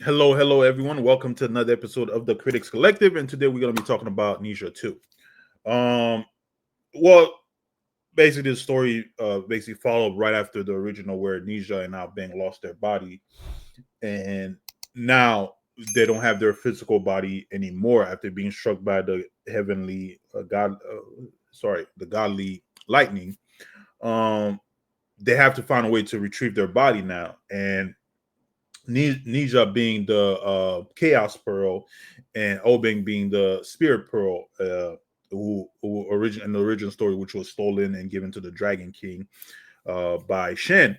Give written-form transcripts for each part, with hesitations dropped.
Hello, everyone. Welcome to another episode of the Critics Collective, and today we're going to be talking about Ne Zha 2. Um, well, basically, the story basically followed right after the original, where Ne Zha and Na Bing lost their body, and now they don't have their physical body anymore after being struck by the heavenly the godly lightning. Um, they have to find a way to retrieve their body now, and Ne Zha being the Chaos Pearl, and Obeng being the Spirit Pearl, who origin in the original story, which was stolen and given to the Dragon King by Shen.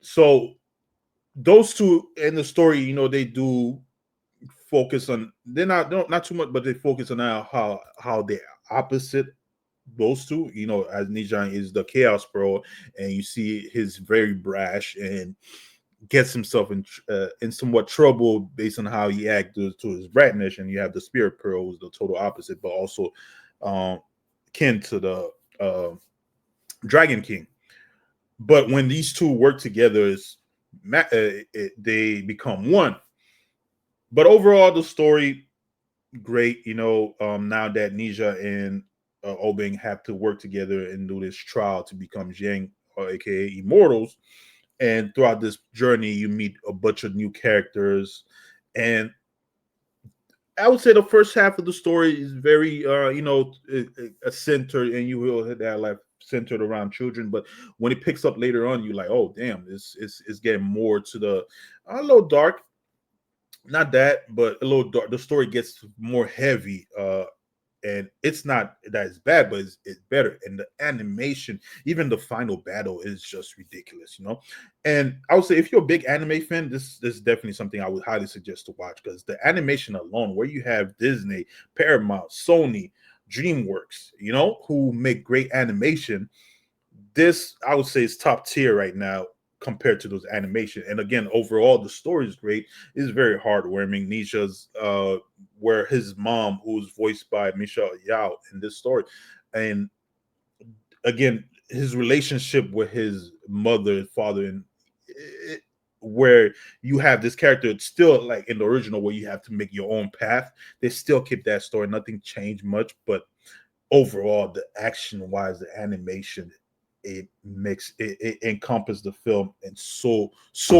So those two in the story, they do focus on not too much, but they focus on how they opposite those two. As Ne Zha is the Chaos Pearl, and you see his very brash and gets himself in somewhat trouble based on how he acts to his bratness, and you have the Spirit Pearl, who's the total opposite, but also um, kin to the Dragon King. But when these two work together, they become one. But overall, the story great. Now that Ne Zha and Obeng have to work together and do this trial to become Zhang, or aka immortals. And throughout this journey, you meet a bunch of new characters. And I would say the first half of the story is very, centered, and you will hit that like centered around children. But when it picks up later on, you're like, oh, damn, it's getting more to the a little dark. Not that, but a little dark. The story gets more heavy. And it's not that it's bad, but it's better. And the animation, even the final battle, is just ridiculous. And I would say, if you're a big anime fan, this is definitely something I would highly suggest to watch, because the animation alone, where you have Disney, Paramount, Sony, DreamWorks, who make great animation, this I would say is top tier right now compared to those animation. And again, overall, the story is great. It's very heartwarming. Ne Zha's where his mom, who's voiced by Misha Yao in this story, and again, his relationship with his mother and father, and where you have this character, it's still like in the original, where you have to make your own path. They still keep that story. Nothing changed much, but overall, the action wise, the animation, it encompassed the film and so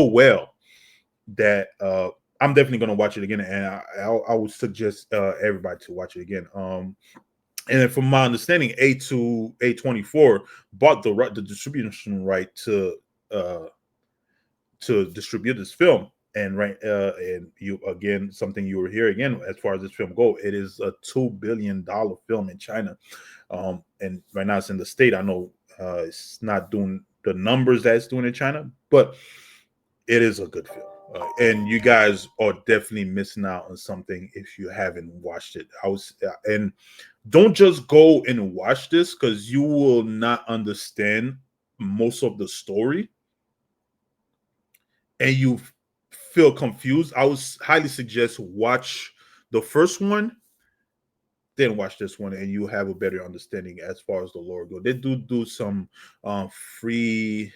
well that I'm definitely going to watch it again, and I would suggest everybody to watch it again. And from my understanding, A24 bought the distribution right to distribute this film. And and you again, something you were here again, as far as this film go, it is a $2 billion film in China, and right now it's in the state. I know it's not doing the numbers that it's doing in China, but it is a good film. And you guys are definitely missing out on something if you haven't watched it. And don't just go and watch this, because you will not understand most of the story, and you feel confused. I would highly suggest watch the first one, then watch this one, and you have a better understanding as far as the lore go. They do some free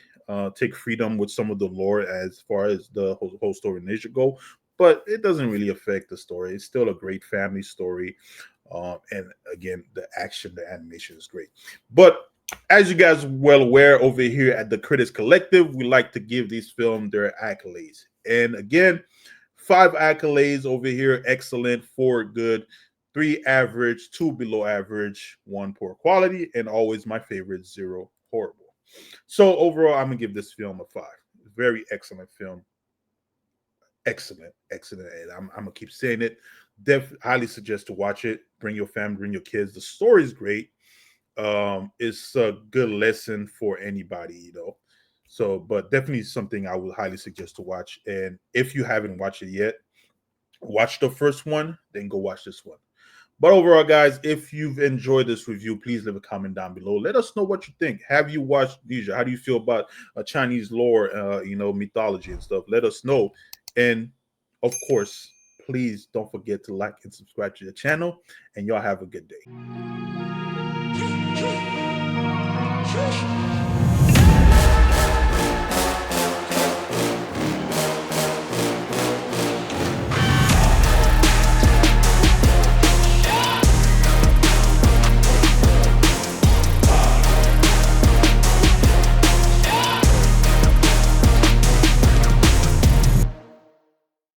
take freedom with some of the lore as far as the whole story Ne Zha go, but it doesn't really affect the story. It's still a great family story. And again, the action, the animation is great. But as you guys are well aware, over here at the Critics Collective, we like to give these films their accolades. And again, 5 accolades over here: excellent, 4 good, 3 average, 2 below average, 1 poor quality, and always my favorite, 0 horrible. So overall, I'm gonna give this film a 5. Very excellent film. Excellent. And I'm gonna keep saying it. Highly suggest to watch it. Bring your family, bring your kids. The story is great. It's a good lesson for anybody. So, but definitely something I would highly suggest to watch. And if you haven't watched it yet, watch the first one, then go watch this one. But overall, guys, if you've enjoyed this review, please leave a comment down below. Let us know what you think. Have you watched Ne Zha? How do you feel about Chinese lore, mythology and stuff? Let us know. And of course, please don't forget to like and subscribe to the channel. And y'all have a good day.